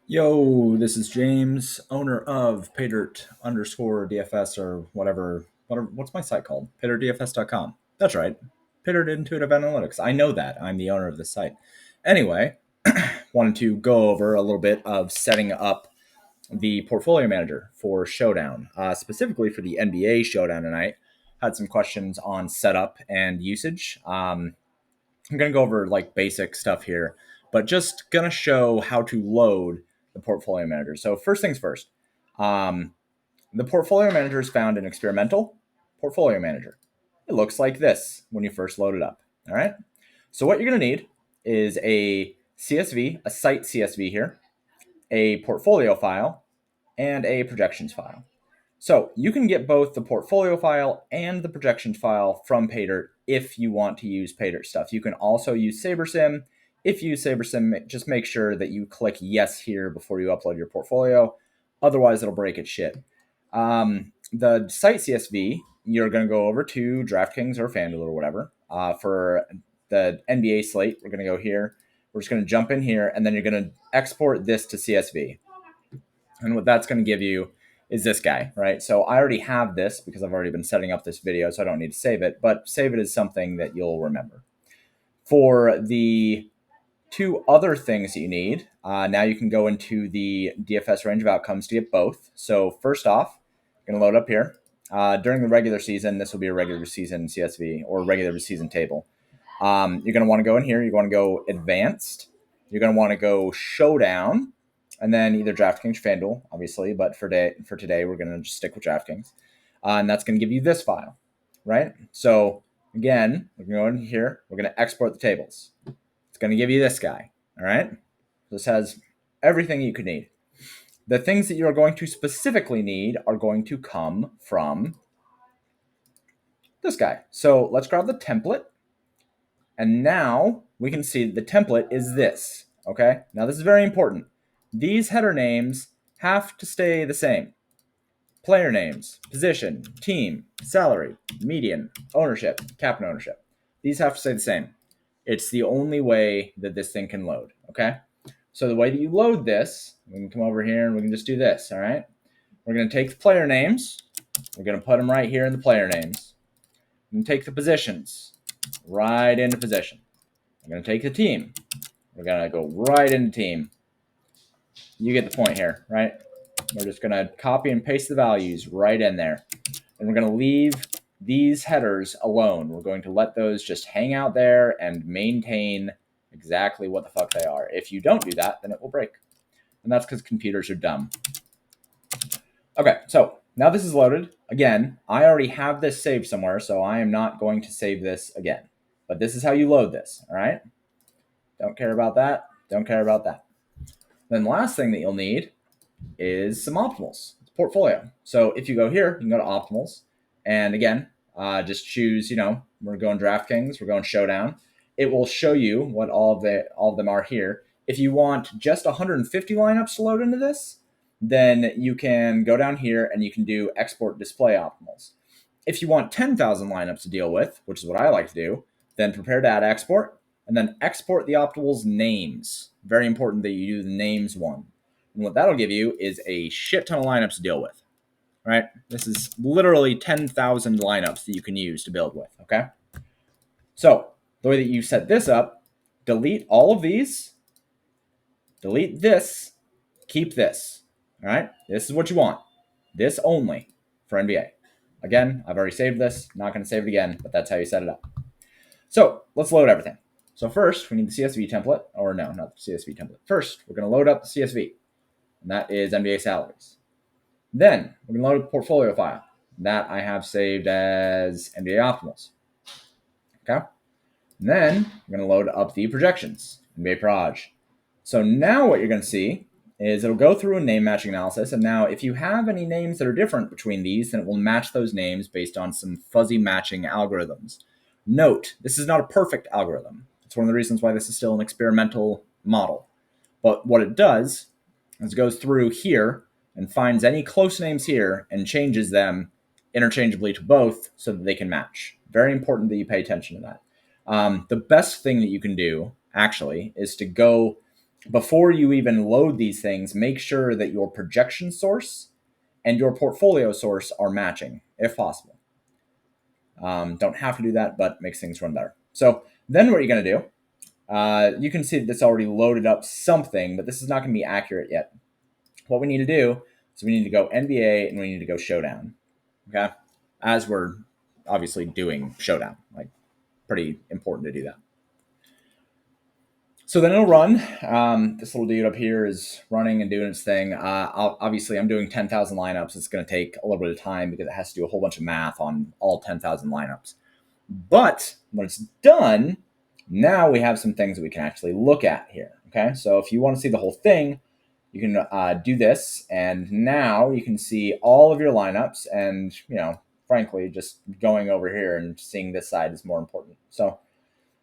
Yo, this is James, owner of Paydirt underscore DFS or whatever. What's my site called? PaydirtDFS.com. That's right. Paydirt Intuitive Analytics. I know that. I'm the owner of the site. Anyway, wanted to go over a little bit of setting up the portfolio manager for Showdown, specifically for the NBA Showdown tonight. Had some questions on setup and usage. I'm going to go over like basic stuff here, but just going to show how to load the portfolio manager. So first things first, um, the portfolio manager is found in experimental portfolio manager. It looks like this when you first load it up. All right. So what you're going to need is a CSV, a site CSV here, a portfolio file, and a projections file. So you can get both the portfolio file and the projections file from Paydirt if you want to use Paydirt stuff. You can also use SaberSim. If you use SaberSim, just make sure that you click yes here before you upload your portfolio. Otherwise, it'll break its shit. The site CSV, you're going to go over to DraftKings or FanDuel or whatever. For the NBA slate, we're going to go here. We're just going to jump in here, and then you're going to export this to CSV. And what that's going to give you is this guy, right? So I already have this because I've already been setting up this video, so I don't need to save it, but save it as something that you'll remember. For the two other things that you need, now you can go into the DFS range of outcomes to get both. So first off, I'm going to load up here. During the regular season, this will be a regular season CSV or regular season table. You're going to want to go in here. You're going to go advanced. You're going to want to go showdown, and then either DraftKings or FanDuel, obviously. But for today, we're going to just stick with DraftKings, and that's going to give you this file, right? So again, we're going to go in here. We're going to export the tables. It's going to give you this guy, all right? This has everything you could need. The things that you are going to specifically need are going to come from this guy. So let's grab the template. And now we can see the template is this, okay? Now this is very important. These header names have to stay the same. Player names, position, team, salary, median, ownership, cap and ownership. These have to stay the same. It's the only way that this thing can load, okay? So the way that you load this, we can come over here and we can just do this, all right? We're going to take the player names. We're going to put them right here in the player names. We can take the positions right into position. We're going to take the team. We're going to go right into team. You get the point here, right? We're just going to copy and paste the values right in there. And we're going to leave these headers alone. We're going to let those just hang out there and maintain exactly what the fuck they are. If you don't do that, then it will break. And that's because computers are dumb. Okay, so now this is loaded. Again, I already have this saved somewhere, so I am not going to save this again. But this is how you load this, all right? Don't care about that. Don't care about that. Then the last thing that you'll need is some optimals. It's portfolio. So if you go here, you can go to optimals. And again, just choose, we're going DraftKings, we're going Showdown. It will show you what all of them are here. If you want just 150 lineups to load into this, then you can go down here and you can do export display optimals. If you want 10,000 lineups to deal with, which is what I like to do, then prepare to add export, and then export the optimals names. Very important that you do the names one. And what that'll give you is a shit ton of lineups to deal with. All right? This is literally 10,000 lineups that you can use to build with, okay? So the way that you set this up, delete all of these, delete this, keep this. All right? This is what you want. This only for NBA. Again, I've already saved this. Not going to save it again, but that's how you set it up. So let's load everything. So first, we need the CSV template. Or no, not the CSV template. First, we're going to load up the CSV. And that is NBA salaries. Then we're going to load up the portfolio file. That I have saved as NBA optimals. Okay? And then we're going to load up the projections, NBA proj. So now what you're going to see is it'll go through a name matching analysis. And now if you have any names that are different between these, then it will match those names based on some fuzzy matching algorithms. Note, this is not a perfect algorithm. It's one of the reasons why this is still an experimental model. But what it does is it goes through here and finds any close names here and changes them interchangeably to both so that they can match. Very important that you pay attention to that. The best thing that you can do, actually, is to go before you even load these things, make sure that your projection source and your portfolio source are matching, if possible. Don't have to do that, but makes things run better. So then what you're going to do, you can see that this already loaded up something, but this is not going to be accurate yet. What we need to do is we need to go NBA and we need to go Showdown. Okay, as we're obviously doing Showdown, like pretty important to do that. So then it'll run. This little dude up here is running and doing its thing. Obviously, I'm doing 10,000 lineups. It's going to take a little bit of time because it has to do a whole bunch of math on all 10,000 lineups. But when it's done, now we have some things that we can actually look at here. Okay, so if you want to see the whole thing, you can do this, and now you can see all of your lineups. And frankly, just going over here and seeing this side is more important. So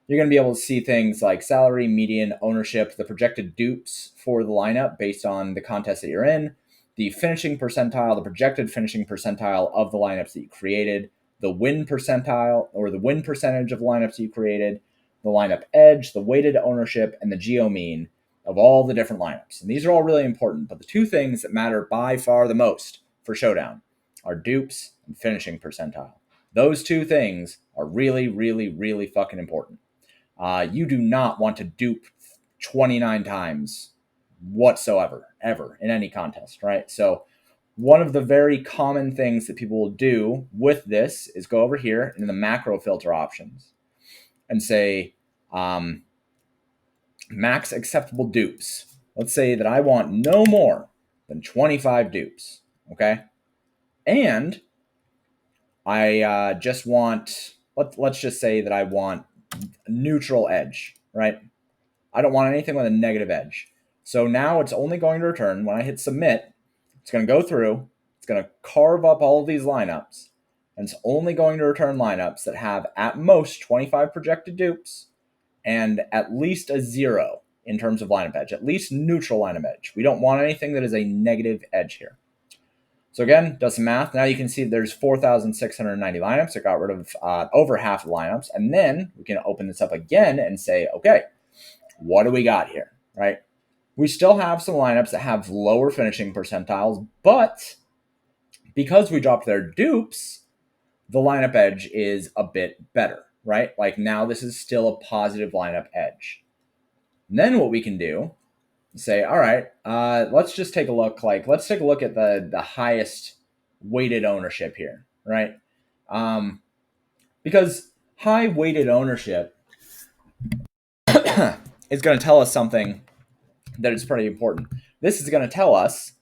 you're going to be able to see things like salary, median, ownership, the projected dupes for the lineup based on the contest that you're in, the finishing percentile, the projected finishing percentile of the lineups that you created, the win percentile or the win percentage of lineups you created, the lineup edge, the weighted ownership, and the geo mean of all the different lineups. And these are all really important, but the two things that matter by far the most for Showdown are dupes and finishing percentile. Those two things are really, really, really fucking important. You do not want to dupe 29 times whatsoever, ever, in any contest, right? So one of the very common things that people will do with this is go over here in the macro filter options and say max acceptable dupes. Let's say that I want no more than 25 dupes, okay? And I just want, let's just say that I want neutral edge, right? I don't want anything with a negative edge. So now it's only going to return, when I hit submit, it's going to go through, it's going to carve up all of these lineups, and it's only going to return lineups that have at most 25 projected dupes and at least a 0 in terms of lineup edge, at least neutral lineup edge. We don't want anything that is a negative edge here. So again, does some math. Now you can see there's 4,690 lineups. It got rid of over half the lineups. And then we can open this up again and say, okay, what do we got here, right? We still have some lineups that have lower finishing percentiles, but because we dropped their dupes, the lineup edge is a bit better, right? Like now this is still a positive lineup edge. And then what we can do is say, all right, let's just take a look. Let's take a look at the highest weighted ownership here, right? Because high weighted ownership is going to tell us something that is pretty important. This is going to tell us,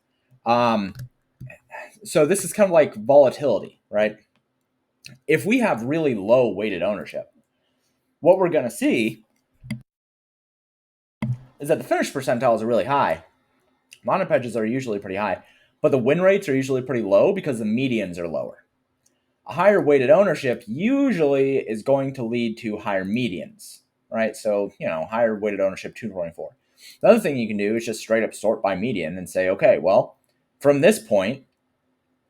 so this is kind of like volatility, right? If we have really low weighted ownership, what we're going to see is that the finish percentiles are really high. Lineup edges are usually pretty high, but the win rates are usually pretty low because the medians are lower. A higher weighted ownership usually is going to lead to higher medians, right? So, higher weighted ownership, 224. The other thing you can do is just straight up sort by median and say, okay, well, from this point,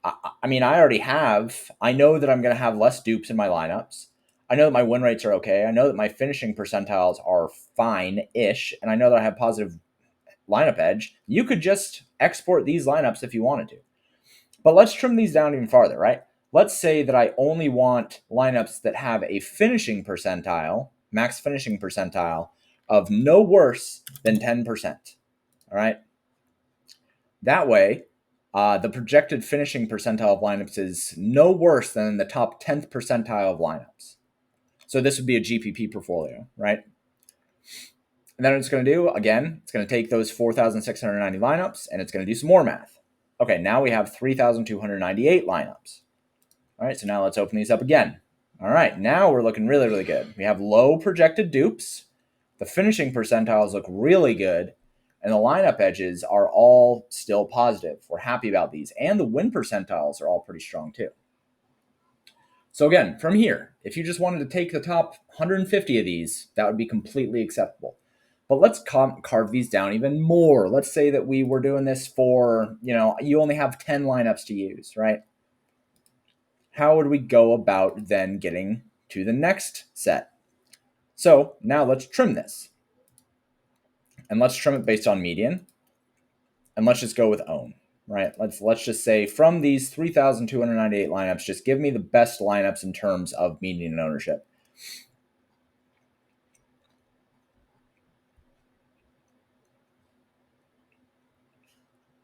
I know that I'm going to have less dupes in my lineups. I know that my win rates are okay. I know that my finishing percentiles are fine-ish, and I know that I have positive lineup edge. You could just export these lineups if you wanted to. But let's trim these down even farther, right? Let's say that I only want lineups that have a finishing percentile, max finishing percentile, of no worse than 10%. All right? That way, the projected finishing percentile of lineups is no worse than the top 10th percentile of lineups. So this would be a GPP portfolio, right? And then what it's going to do, again, it's going to take those 4,690 lineups and it's going to do some more math. Okay, now we have 3,298 lineups. All right, so now let's open these up again. All right, now we're looking really, really good. We have low projected dupes. The finishing percentiles look really good. And the lineup edges are all still positive. We're happy about these. And the win percentiles are all pretty strong too. So again, from here, if you just wanted to take the top 150 of these, that would be completely acceptable. But let's carve these down even more. Let's say that we were doing this for, you only have 10 lineups to use, right? How would we go about then getting to the next set? So now let's trim this. and let's trim it based on median, and let's just go with own, right? Let's just say from these 3,298 lineups, just give me the best lineups in terms of median and ownership.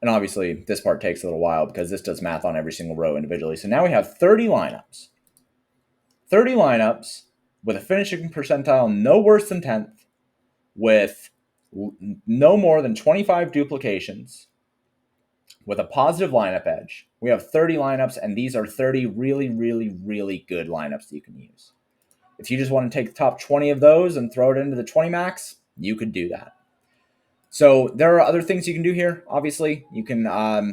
And obviously, this part takes a little while because this does math on every single row individually. So now we have 30 lineups. 30 lineups with a finishing percentile no worse than 10th, with no more than 25 duplications, with a positive lineup edge. We have 30 lineups, and these are 30 really, really, really good lineups that you can use. If you just want to take the top 20 of those and throw it into the 20 max, you could do that. So there are other things you can do here. Obviously, you can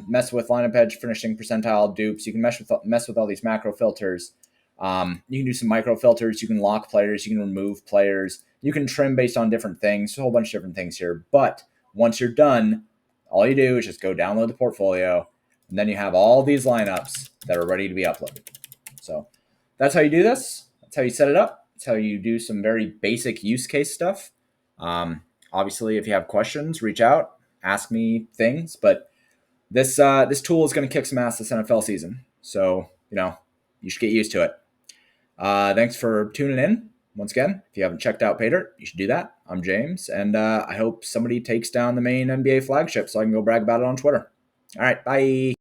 mess with lineup edge, finishing percentile, dupes. You can mess with all these macro filters. You can do some micro filters. You can lock players. You can remove players. You can trim based on different things. A whole bunch of different things here. But once you're done, all you do is just go download the portfolio, and then you have all these lineups that are ready to be uploaded. So that's how you do this. That's how you set it up. That's how you do some very basic use case stuff. Obviously, if you have questions, reach out, ask me things. But this tool is going to kick some ass this NFL season. So, you should get used to it. Thanks for tuning in. Once again, if you haven't checked out Paydirt, you should do that. I'm James, and I hope somebody takes down the main NBA flagship so I can go brag about it on Twitter. All right, bye.